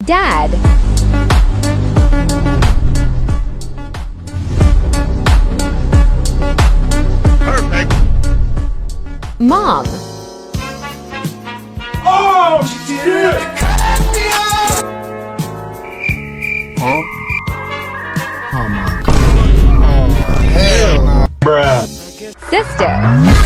Dad. Perfect. Mom. Oh, she did it! Huh? Oh my god. Hell no. Bruh. Sister.